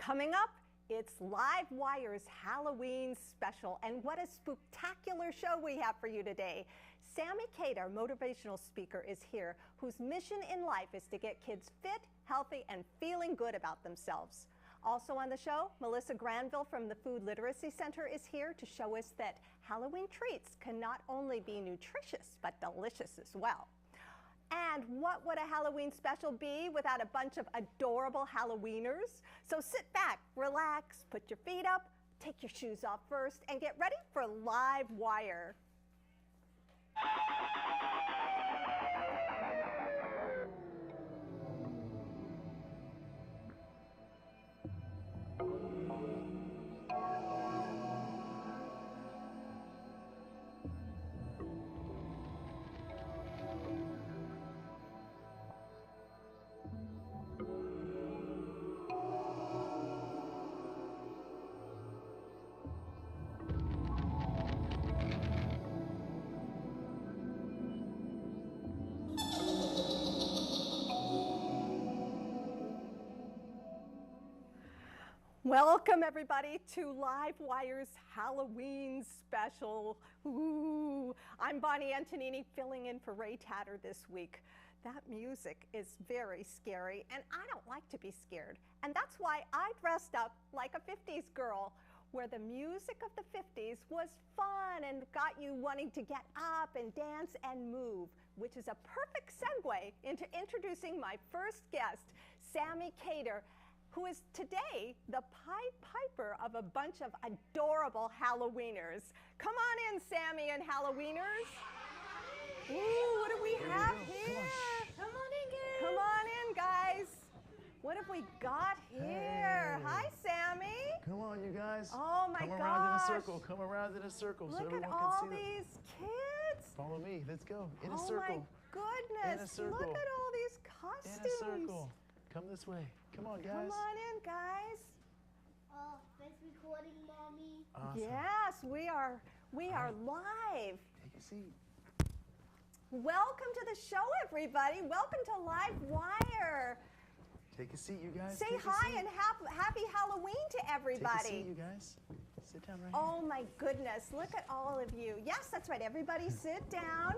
Coming up, it's LiveWire's Halloween special, and what a spectacular show we have for you today. Sami Kader, motivational speaker, is here, whose mission in life is to get kids fit, healthy, and feeling good about themselves. Also on the show, Melissa Granville from the Food Literacy Center is here to show us that Halloween treats can not only be nutritious, but delicious as well. And what would a Halloween special be without a bunch of adorable Halloweeners? So sit back, relax, put your feet up, take your shoes off first, and get ready for LiveWire. Welcome everybody to LiveWire's Halloween special. Ooh, I'm Bonnie Antonini filling in for Ray Tatter this week. That music is very scary and I don't like to be scared. And that's why I dressed up like a 50s girl, where the music of the 50s was fun and got you wanting to get up and dance and move, which is a perfect segue into introducing my first guest, Sami Kader, who is today the Pied Piper of a bunch of adorable Halloweeners. Come on in, Sami and Halloweeners. Ooh, what do we have here? Come on in, guys. Come on in, guys. What have we got here? Hey. Hi, Sami. Come on, you guys. Oh my gosh. Come around in a circle. Come around in a circle. Look so everyone at all can see these kids. Follow me. Let's go. In a Oh circle. my goodness. In a circle. Look at all these costumes. In a circle. Come this way. Come on, guys. Come on in, guys. First recording, Mommy. Awesome. Yes, we are live. Take a seat. Welcome to the show, everybody. Welcome to LiveWire. Take a seat, you guys. Say Take a hi seat. and happy Halloween to everybody. Take a seat, you guys. Sit down right Oh my goodness, look at all of you. Yes, that's right, everybody sit down.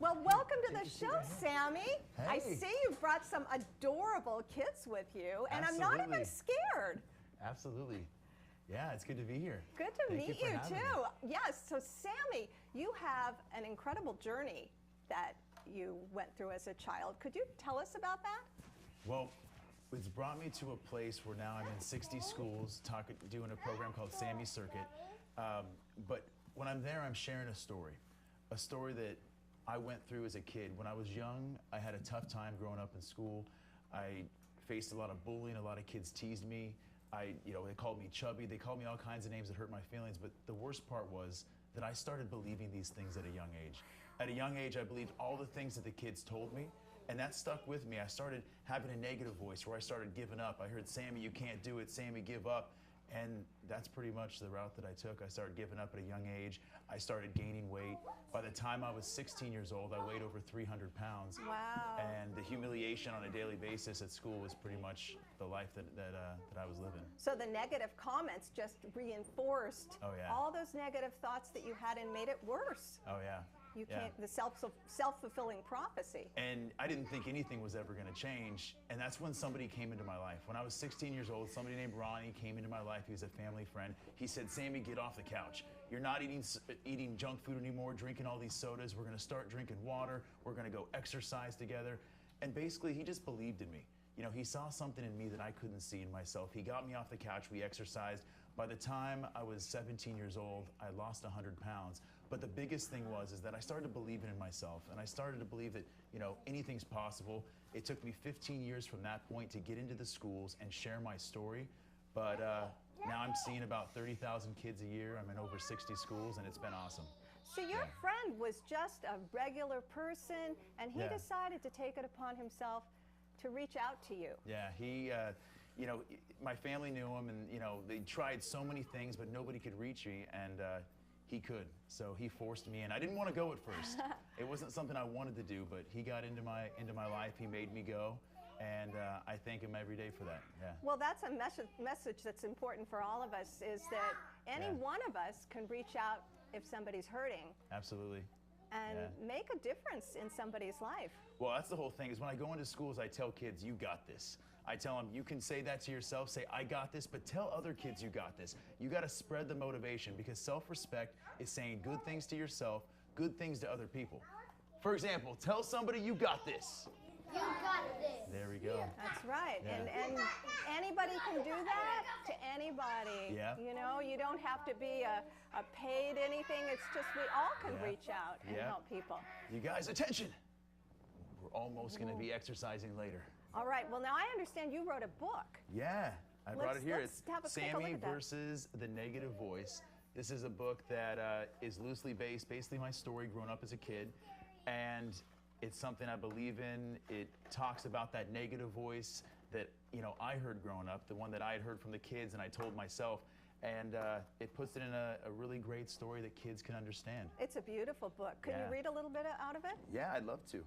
Well, welcome to the show, Sami. Hey. I see you brought some adorable kids with you, and I'm not even scared. Absolutely. Yeah, it's good to be here. Good to Thank meet you you, for having too. me. Yes, so Sami, you have an incredible journey that you went through as a child. Could you tell us about that? Well, it's brought me to a place where now I'm in 60 schools doing a program called Sami Circuit. But when I'm there, I'm sharing a story that I went through as a kid. When I was young, I had a tough time growing up in school. I faced a lot of bullying. A lot of kids teased me. They called me chubby. They called me all kinds of names that hurt my feelings. But the worst part was that I started believing these things at a young age. At a young age, I believed all the things that the kids told me, and that stuck with me. I started having a negative voice where I started giving up. I heard, Sami, you can't do it. Sami, give up. And that's pretty much the route that I took. I started giving up at a young age. I started gaining weight. By the time I was 16 years old, I weighed over 300 pounds. Wow. And the humiliation on a daily basis at school was pretty much the life that I was living. So the negative comments just reinforced all those negative thoughts that you had and made it worse. Oh, yeah. You can't, the self-fulfilling prophecy. And I didn't think anything was ever going to change. And that's when somebody came into my life. When I was 16 years old, somebody named Ronnie came into my life. He was a family friend. He said, Sami, get off the couch. You're not eating junk food anymore, drinking all these sodas. We're going to start drinking water. We're going to go exercise together. And basically, he just believed in me. You know, he saw something in me that I couldn't see in myself. He got me off the couch. We exercised. By the time I was 17 years old, I lost 100 pounds. But the biggest thing was that I started believing in myself, and I started to believe that, anything's possible. It took me 15 years from that point to get into the schools and share my story. But now I'm seeing about 30,000 kids a year. I'm in over 60 schools, and it's been awesome. So your friend was just a regular person, and he decided to take it upon himself to reach out to you. Yeah, he, my family knew him, and, they tried so many things, but nobody could reach me, and he could. So he forced me in. I didn't want to go at first. It wasn't something I wanted to do, but he got into my life. He made me go. And I thank him every day for that. Yeah. Well, that's a message that's important for all of us, is that any one of us can reach out if somebody's hurting Absolutely. and make a difference in somebody's life. Well, that's the whole thing, is when I go into schools, I tell kids, you got this. I tell them, you can say that to yourself, say, I got this, but tell other kids you got this. You got to spread the motivation, because self-respect is saying good things to yourself, good things to other people. For example, tell somebody you got this. You got this. There we go. That's right. Yeah. And anybody can do that to anybody. Yeah. You know, you don't have to be a paid anything. It's just we all can reach out and help people. You guys, attention. We're almost going to be exercising later. All right. Well, now I understand you wrote a book. Yeah, I brought it here. Let's It's take a look Sami at that. versus the Negative Voice. This is a book that is loosely based, basically my story growing up as a kid. And it's something I believe in. It talks about that negative voice that, you know, I heard growing up, the one that I had heard from the kids and I told myself. And it puts it in a really great story that kids can understand. It's a beautiful book. Can you read a little bit out of it? Yeah, I'd love to.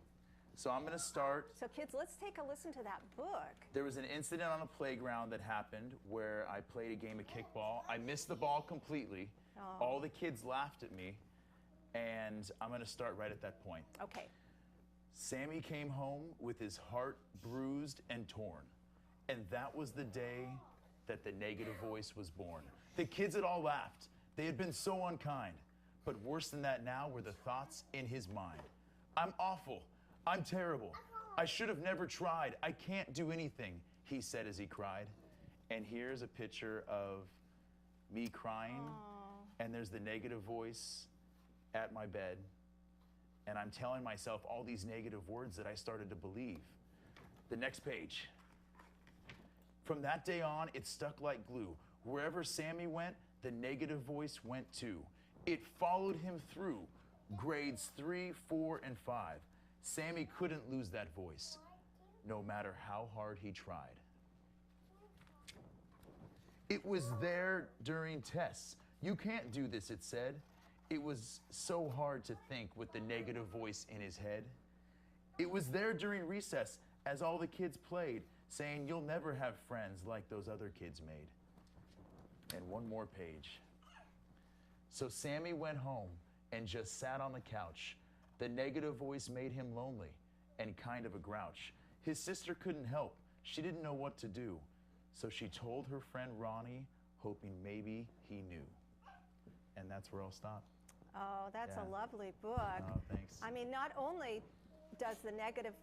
So I'm going to start. So kids, let's take a listen to that book. There was an incident on a playground that happened where I played a game of kickball. I missed the ball completely. Oh. All the kids laughed at me. And I'm going to start right at that point. Okay. Sami came home with his heart bruised and torn. And that was the day that the negative voice was born. The kids had all laughed. They had been so unkind. But worse than that now were the thoughts in his mind. I'm awful. I'm terrible. I should have never tried. I can't do anything, he said as he cried. And here's a picture of me crying. And there's the negative voice at my bed. And I'm telling myself all these negative words that I started to believe. The next page. From that day on, it stuck like glue. Wherever Sami went, the negative voice went too. It followed him through grades 3, 4, and 5. Sami couldn't lose that voice, no matter how hard he tried. It was there during tests. You can't do this, it said. It was so hard to think with the negative voice in his head. It was there during recess as all the kids played, saying you'll never have friends like those other kids made. And one more page. So Sami went home and just sat on the couch. The negative voice made him lonely and kind of a grouch. His sister couldn't help. She didn't know what to do. So she told her friend Ronnie, hoping maybe he knew. And that's where I'll stop. Oh, that's a lovely book. Oh, thanks. I mean, not only does the negative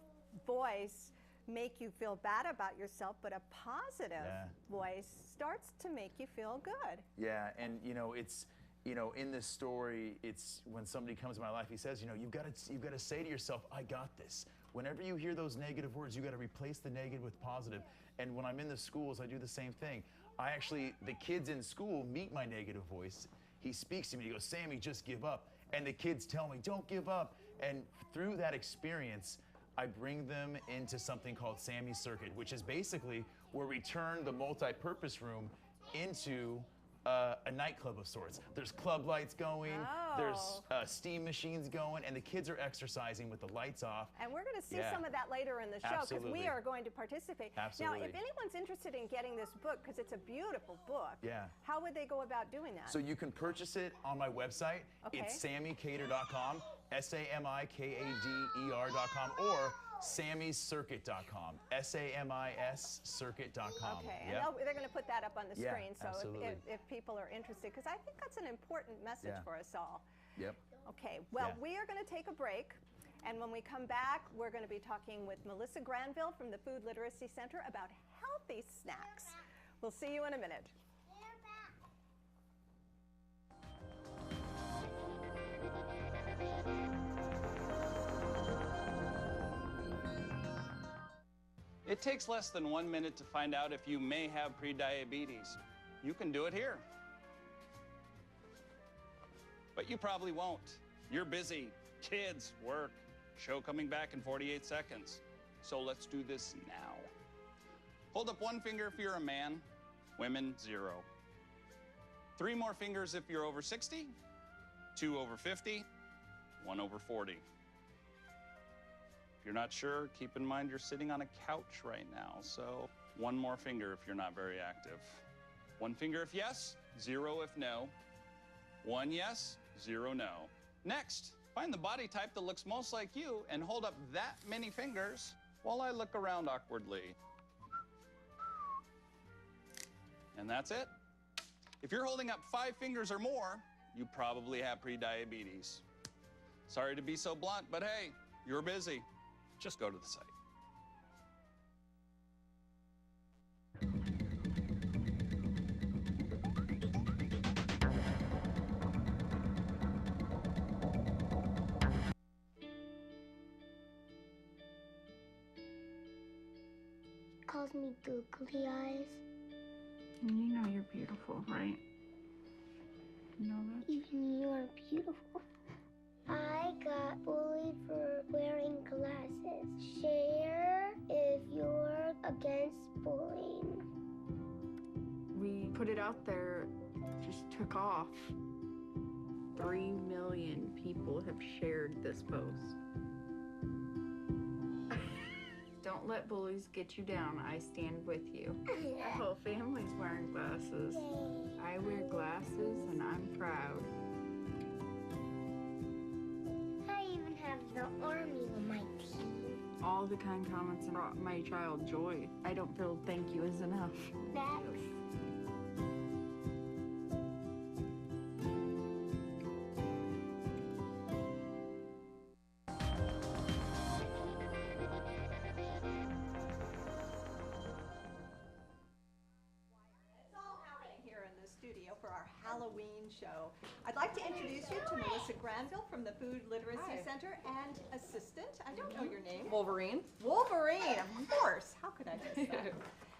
voice make you feel bad about yourself, but a positive voice starts to make you feel good. Yeah, and you know, it's, you know, in this story, it's when somebody comes to my life, he says, you know, you've got to say to yourself, I got this. Whenever you hear those negative words, you got to replace the negative with positive. And when I'm in the schools, I do the same thing. The kids in school meet my negative voice. He speaks to me, he goes, Sami, just give up. And the kids tell me, don't give up. And through that experience, I bring them into something called Sami's Circuit, which is basically where we turn the multi-purpose room into a nightclub of sorts. There's club lights going, there's steam machines going, and the kids are exercising with the lights off. And we're going to see some of that later in the show, because we are going to participate. Absolutely. Now, if anyone's interested in getting this book, because it's a beautiful book, how would they go about doing that? So you can purchase it on my website. It's samikader.com, SAMIKADER.com, or Sami'sCircuit.com, SAMISCircuit.com. Okay, and they're going to put that up on the screen, so if people are interested, because I think that's an important message for us all. Yep. Okay, well, we are going to take a break, and when we come back, we're going to be talking with Melissa Granville from the Food Literacy Center about healthy snacks. We'll see you in a minute. It takes less than 1 minute to find out if you may have prediabetes. You can do it here. But you probably won't. You're busy. Kids, work, show coming back in 48 seconds. So let's do this now. Hold up one finger if you're a man, women, 0. 3 more fingers if you're over 60, 2 over 50, 1 over 40. If you're not sure, keep in mind you're sitting on a couch right now, so one more finger if you're not very active. One finger if yes, 0 if no. 1 yes, 0 no. Next, find the body type that looks most like you and hold up that many fingers while I look around awkwardly. And that's it. If you're holding up 5 fingers or more, you probably have prediabetes. Sorry to be so blunt, but hey, you're busy. Just go to the site. Calls me googly eyes. You know you're beautiful, right? You know that? Even you are beautiful. I got bullied for wearing glasses. Share if you're against bullying. We put it out there, just took off. 3 million people have shared this post. Don't let bullies get you down. I stand with you. Our whole family's wearing glasses. I wear glasses and I'm proud. I even have the army on my team. All the kind comments brought my child joy. I don't feel thank you is enough. Next. For our Halloween show. I'd like to introduce you to Melissa Granville from the Food Literacy Hi. Center and assistant. I don't know your name. Wolverine. Wolverine, of course. How could I miss that?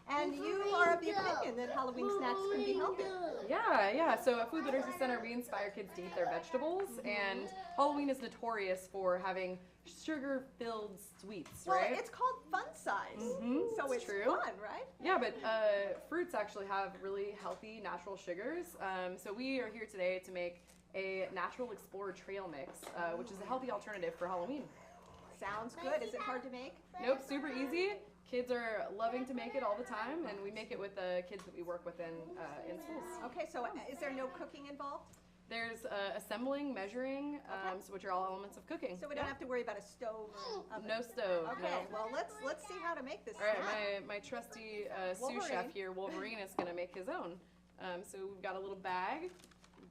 And you are of the opinion that Halloween snacks can be healthy. Yeah. So at Food Literacy Center, we inspire kids to eat their vegetables, and Halloween is notorious for having sugar-filled sweets, Well, right? it's called fun size. So it's true. fun, right? Yeah, but fruits actually have really healthy natural sugars. So we are here today to make a Natural Explorer Trail Mix, which is a healthy alternative for Halloween. Sounds good. Is it hard to make? Nope, super easy. Kids are loving to make it all the time, and we make it with the kids that we work with in schools. Okay, so is there no cooking involved? There's assembling, measuring, so which are all elements of cooking. So we don't have to worry about a stove or oven? No stove. Okay, No. well let's see how to make this. All right, snack. my trusty sous Wolverine. chef here, Wolverine, is gonna make his own. So we've got a little bag,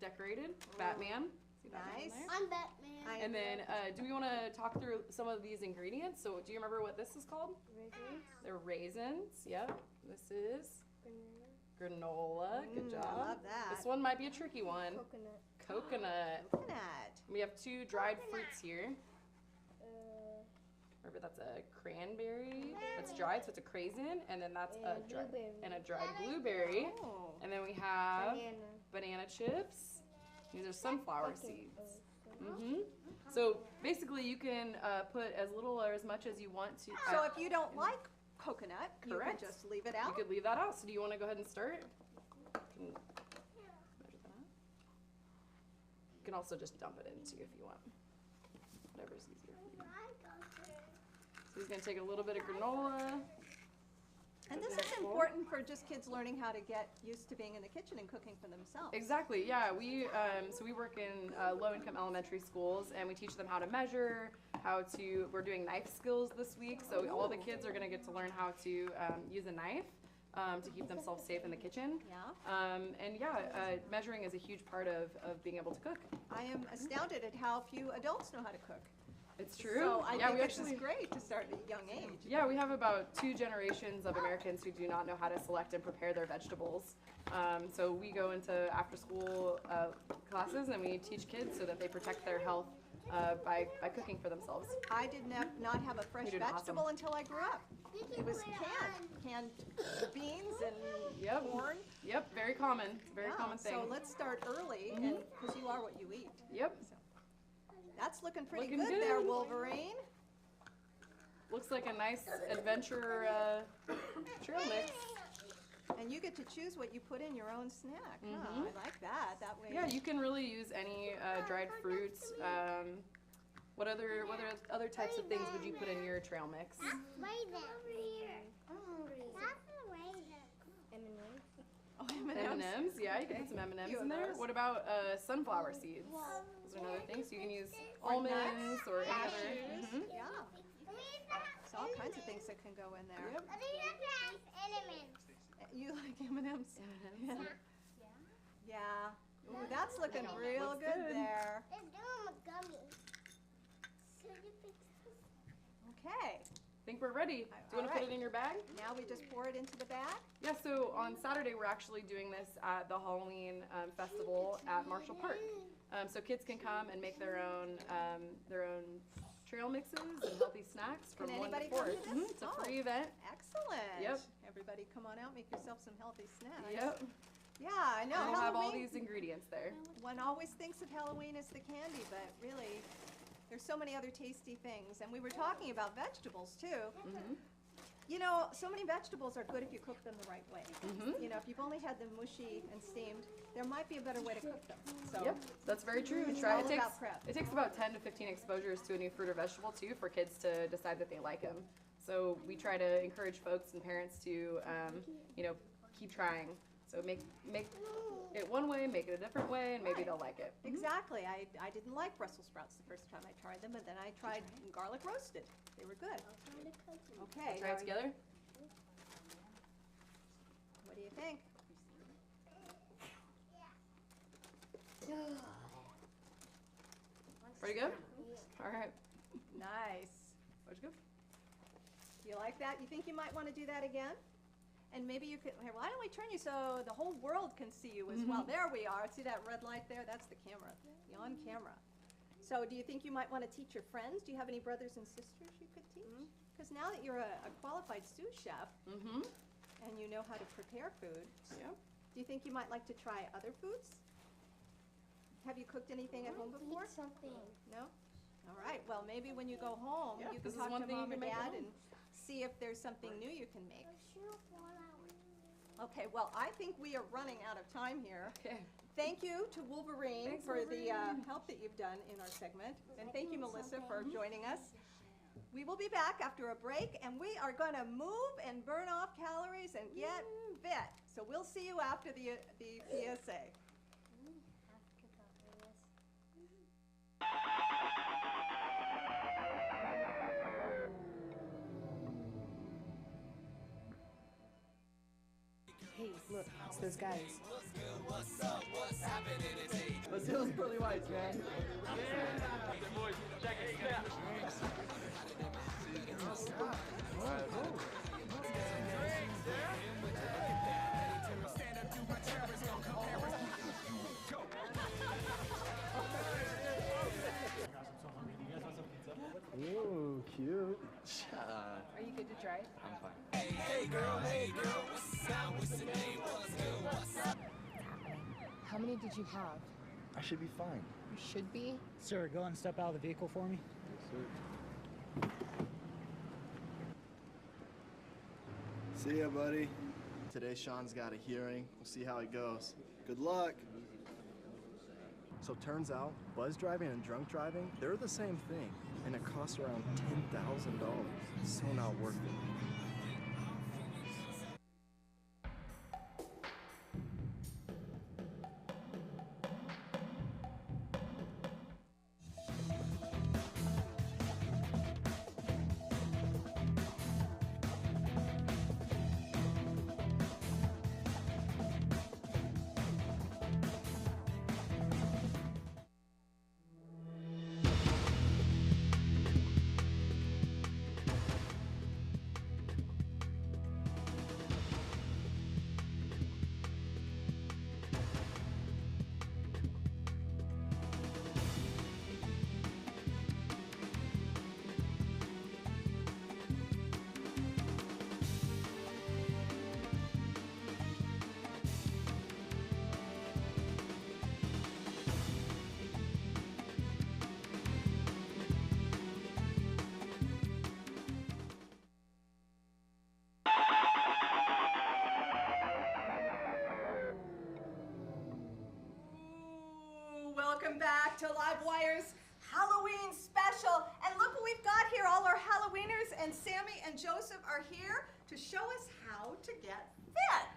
decorated, Batman. See Batman Nice. there? I'm Batman. And then, do we want to talk through some of these ingredients? So, do you remember what this is called? They're raisins. Yep. This is granola. Good job. I love that. This one might be a tricky one. Coconut. Coconut. We have 2 dried fruits here. Remember, that's a cranberry. That's dried, so it's a craisin, and then that's a dried blueberry. Oh. And then we have banana chips. These are sunflower seeds. So basically, you can put as little or as much as you want to. So if you don't like coconut, Correct. you can just leave it You out. could leave that out. So do you want to go ahead and start? You can measure that out. You can also just dump it in too if you want. Whatever's easier for you. So he's gonna take a little bit of granola. And this is important for just kids learning how to get used to being in the kitchen and cooking for themselves. Exactly. Yeah. We work in low-income elementary schools, and we teach them how to measure, We're doing knife skills this week, so all the kids are gonna get to learn how to use a knife to keep themselves safe in the kitchen. Yeah. Measuring is a huge part of being able to cook. I am astounded at how few adults know how to cook. It's true. So I think we this is great to start at a young age. Yeah, we have about 2 generations of Americans who do not know how to select and prepare their vegetables. So we go into after-school classes and we teach kids so that they protect their health by cooking for themselves. I did not have a fresh You did vegetable awesome. until I grew up. It was canned beans and Yep. corn. Yep, very common. It's a very Yeah, common thing. So let's start early, and because you are what you eat. Yep. So that's looking pretty Looking good there, good. Wolverine. Looks like a nice adventure trail mix. And you get to choose what you put in your own snack. Huh? I like that. That way. Yeah, you can really use any dried fruits. What other types of things would you put in your trail mix? Raisin. Over here. I'm hungry. That's a raisin. M&M's. Oh, M&Ms. Yeah, you can put some M&Ms in there. What about sunflower seeds? Those are another thing. So you can use almonds or any other. Yeah. So all kinds of things that can go in there. Yep. You like M&Ms? M&Ms. Yeah. Ooh, that's looking real Looks good good. there. Let's do them a gummy. Okay. Think we're ready. Do you want to put it in your bag? Now we just pour it into the bag. Yeah, so on Saturday we're actually doing this at the Halloween festival at Marshall Park. So kids can come and make their own trail mixes and healthy snacks from Can 1 to anybody 4. come to this? It's a free event. Excellent. Yep. Everybody come on out, make yourself some healthy snacks. Yep. Yeah, I know. And we'll have all Halloween- these ingredients there. One always thinks of Halloween as the candy, but really, there's so many other tasty things. And we were talking about vegetables too. Mm-hmm. You know, so many vegetables are good if you cook them the right way. Mm-hmm. You know, if you've only had them mushy and steamed, there might be a better way to cook them. So Yep, that's very true. It's Try all it. about prep. It takes about 10 to 15 exposures to a new fruit or vegetable too for kids to decide that they like them. So we try to encourage folks and parents to, keep trying. So make it one way, make it a different way, and maybe Right. they'll like it. exactly. I didn't like Brussels sprouts the first time I tried them, but then I tried garlic roasted. They were good. Okay. Try it together. What do you think? Pretty good? All right. Nice. Where'd you go? You like that? You think you might want to do that again? And maybe you could, here, why don't we turn you so the whole world can see you as well? There we are. See that red light there? That's the camera. You're on camera. So do you think you might want to teach your friends? Do you have any brothers and sisters you could teach? Because now that you're a qualified sous chef Mm-hmm. and you know how to prepare food, Yep. do you think you might like to try other foods? Have you cooked anything at home before? Something. No? All right. Well, maybe when you go home, Yeah, you this can is talk one to thing you mom or can make at dad home. and see if there's something new you can make. Okay, well, I think we are running out of time here. Okay. Thank you to Wolverine Thanks, for the Wolverine. help that you've done in our segment. And thank you, Melissa, for joining us. We will be back after a break, and we are going to move and burn off calories and get fit. So we'll see you after the PSA. Hey, look, it's those guys. Let's do those pearly whites, man. Ooh, cute. Are you good to try it? I'm fine. How many did you have? I should be fine. You should be. Sir, go and step out of the vehicle for me. See ya, buddy. Today, Sean's got a hearing. We'll see how it goes. Good luck. So turns out, buzz driving and drunk driving, they're the same thing, and it costs around $10,000. So not worth it. Welcome back to LiveWire's Halloween special. And look what we've got here. All our Halloweeners, and Sammy and Joseph are here to show us how to get fit.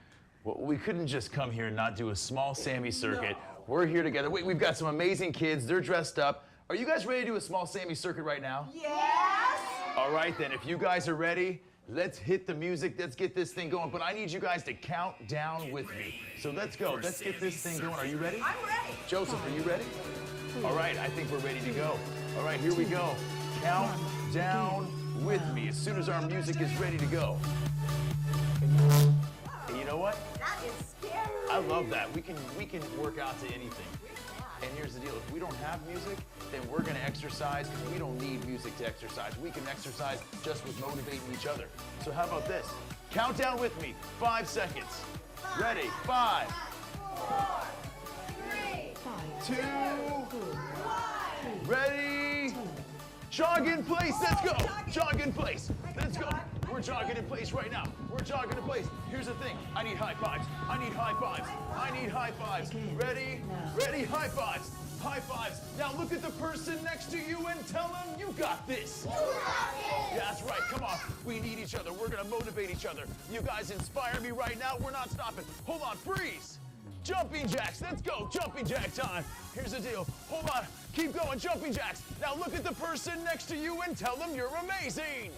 Well, we couldn't just come here and not do a small Sammy circuit. No. We're here together. Wait, we've got some amazing kids. They're dressed up. Are you guys ready to do a small Sammy circuit right now? Yes! All right, then. If you guys are ready, let's hit the music. Let's get this thing going. But I need you guys to count down with me. So let's go. Let's get this thing going. Are you ready? I'm ready. Joseph, are you ready? All right, I think we're ready to go. All right, here we go. Count down with me as soon as our music is ready to go. And you know what? That is scary. I love that. We can work out to anything. And here's the deal. If we don't have music, then we're going to exercise because we don't need music to exercise. We can exercise just with motivating each other. So how about this? Count down with me. 5 seconds. Ready? 5, 4, 3, 2, 1. Ready? Jog in place. Let's go. Jog in place. Let's go. We're jogging in place right now. We're jogging in place. Here's the thing. I need high fives. I need high fives. I need high fives. Ready? Ready? High fives. High fives. Now look at the person next to you and tell them you got this. You got it. Yeah, that's right. Come on. We need each other. We're going to motivate each other. You guys inspire me right now. We're not stopping. Hold on. Freeze. Jumping jacks. Let's go. Jumping jack time. Here's the deal. Hold on. Keep going. Jumping jacks. Now look at the person next to you and tell them you're amazing.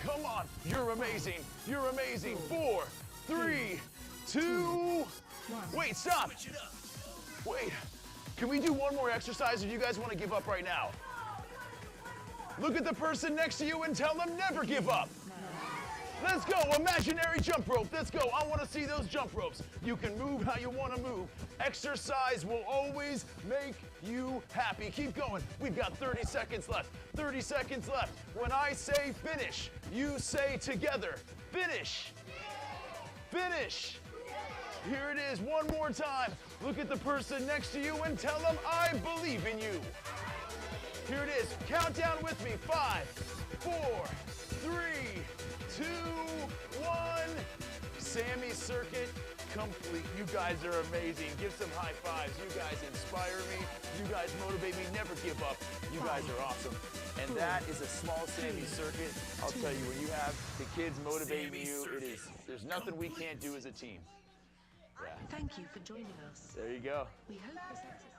Come on. You're amazing. You're amazing. 4, 3, 2. Wait, stop. Wait. Can we do one more exercise, or do you guys want to give up right now? Look at the person next to you and tell them never give up. Let's go, imaginary jump rope. Let's go. I want to see those jump ropes. You can move how you want to move. Exercise will always make you happy. Keep going. We've got 30 seconds left. 30 seconds left. When I say finish, you say together, finish. Finish. Here it is, one more time. Look at the person next to you and tell them I believe in you. Here it is. Count down with me. 5, 4, 3, 2, 1. Sammy circuit complete. You guys are amazing. Give some high fives. You guys inspire me. You guys motivate me. Never give up. You guys are awesome. And that is a small Sammy circuit. I'll tell you, when you have the kids motivating you, there's nothing we can't do as a team. Yeah. Thank you for joining us. There you go. We hope this exercise.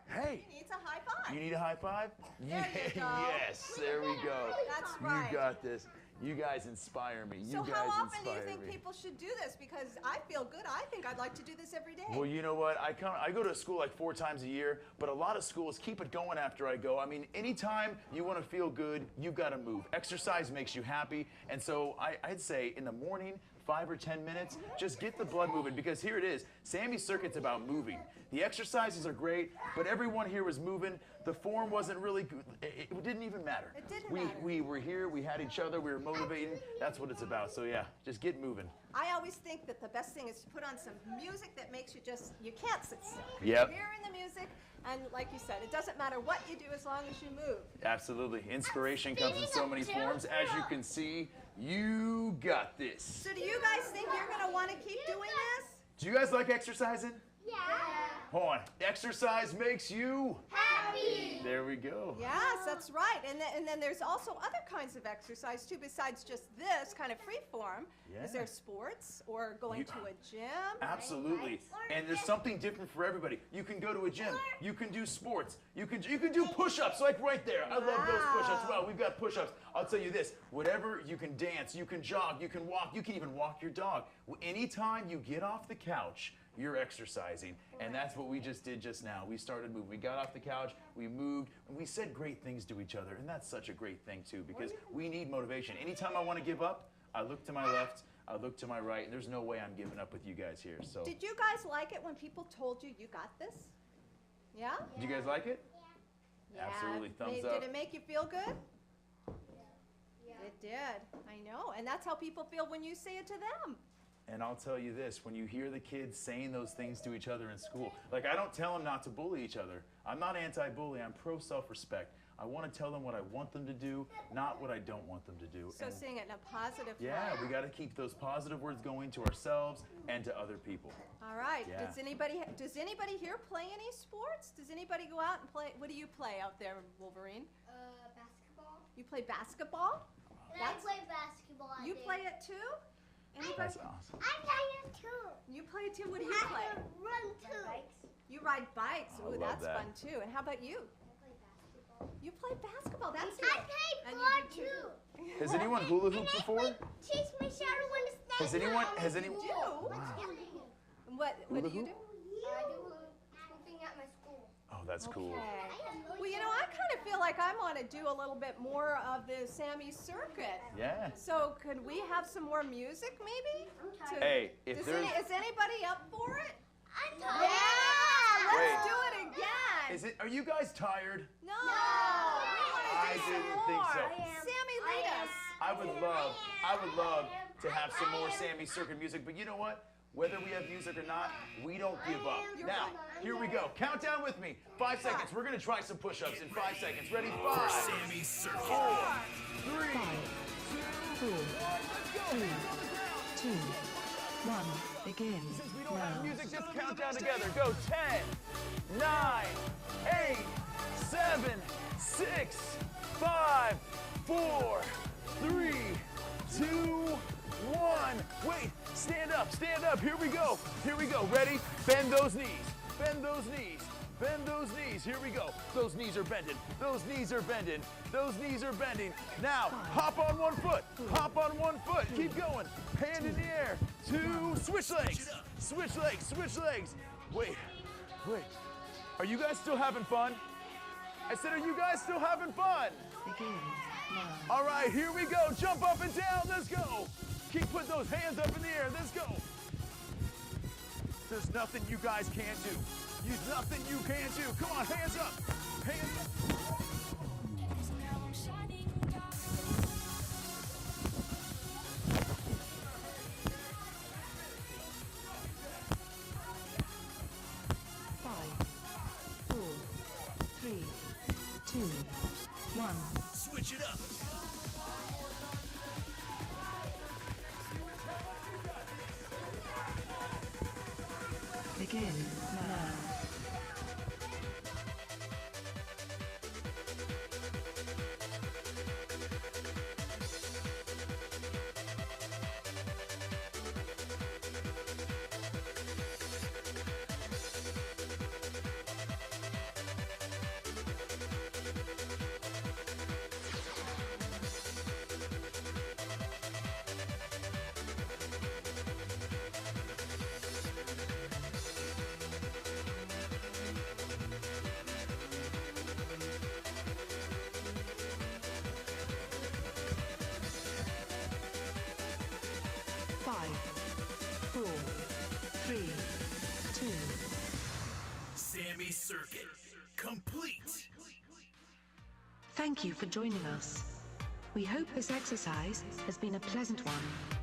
Hey. He needs a high five. You need a high five? There you go. Yes, there we go. That's right. You got this. You guys inspire me. You So guys how often do you inspire think me. people should do this? Because I feel good. I think I'd like to do this every day. Well, you know what? I go to school like 4 times a year, but a lot of schools keep it going after I go. I mean, anytime you want to feel good, you've got to move. Exercise makes you happy, and so I'd say in the morning, 5 or 10 minutes, just get the blood moving, because here it is. Sammy Circuit's about moving. The exercises are great, but everyone here was moving. The form wasn't really good. It didn't even matter. It didn't matter. We were here, we had each other, we were motivating. That's what it's about. So yeah, just get moving. I always think that the best thing is to put on some music that makes you you can't sit still. Yep. You're hearing the music, and like you said, it doesn't matter what you do as long as you move. Absolutely. Inspiration comes in so many forms. As you can see, you got this. So do you guys think you're going to want to keep doing this? Do you guys like exercising? Yeah. Hold on. Exercise makes you Happy. There we go. Yes, that's right. And then there's also other kinds of exercise too, besides just this kind of free form. Yeah. Is there sports or going to a gym? Absolutely. And there's something different for everybody. You can go to a gym. You can do sports. You can do push-ups like right there. I love those push-ups. Wow, we've got push-ups. I'll tell you this. Whatever, you can dance, you can jog, you can walk, you can even walk your dog. Anytime you get off the couch, you're exercising. And that's what we just did just now. We started moving. We got off the couch, we moved, and we said great things to each other. And that's such a great thing too, because we need motivation. Anytime I want to give up, I look to my left, I look to my right, and there's no way I'm giving up with you guys here. So Did you guys like it when people told you you got this? Yeah? did you guys like it? Yeah. Absolutely. Thumbs up. Did it make you feel good? It did. I know. And that's how people feel when you say it to them. And I'll tell you this, when you hear the kids saying those things to each other in school, like I don't tell them not to bully each other. I'm not anti-bully, I'm pro-self-respect. I want to tell them what I want them to do, not what I don't want them to do. So And saying it in a positive way. yeah, we got to keep those positive words going to ourselves and to other people. All right. Yeah. Does anybody here play any sports? Does anybody go out and play? What do you play out there, Wolverine? Basketball. You play basketball? And I play basketball. You play it too? Anybody? That's awesome. I play it too. You play it too? What do you play? I run too. You ride bikes. I Ooh, love that's that. fun too. And how about you? You play basketball. That's I nice. play And ball you do too. Has anyone hula hooped before? Teach me shadow when to stay. Has anyone? You do? What do you do? I do hooping at my school. Oh, that's cool. Okay. Well, you know, I kind of feel like I want to do a little bit more of the Sami circuit. Yeah. So could we have some more music, maybe? Hey, if Is there's anybody up for it? I'm Yeah, tired. let's do it again. are you guys tired? No, we want to I do some didn't more. think so. Sammy, lead us. I would love to have some more Sami Circuit music, but you know what? Whether we have music or not, we don't give up. Now, here we go. Count down with me. 5 seconds. We're gonna try some push-ups in 5 seconds. Ready? 5, Sami Circuit. 4, 3, 2, 1. 2, 1, begin. Since we don't have music, just count down together. Go 10, 9, 8, 7, 6, 5, 4, 3, 2, 1. Wait, stand up, stand up. Here we go. Here we go. Ready? Bend those knees. Bend those knees. Bend those knees. Here we go. Those knees are bending. Those knees are bending. Those knees are bending. Now, hop on one foot. Hop on one foot. Keep going. Hand in the air. 2, switch legs. Switch legs. Switch legs. Wait. Are you guys still having fun? I said, are you guys still having fun? Begin now. All right, here we go. Jump up and down. Let's go. Keep putting those hands up in the air. Let's go. There's nothing you guys can't do. There's nothing you can't do. Come on, hands up. Hands up. Switch it up. Begin now. Sami Circuit complete. Thank you for joining us. We hope this exercise has been a pleasant one.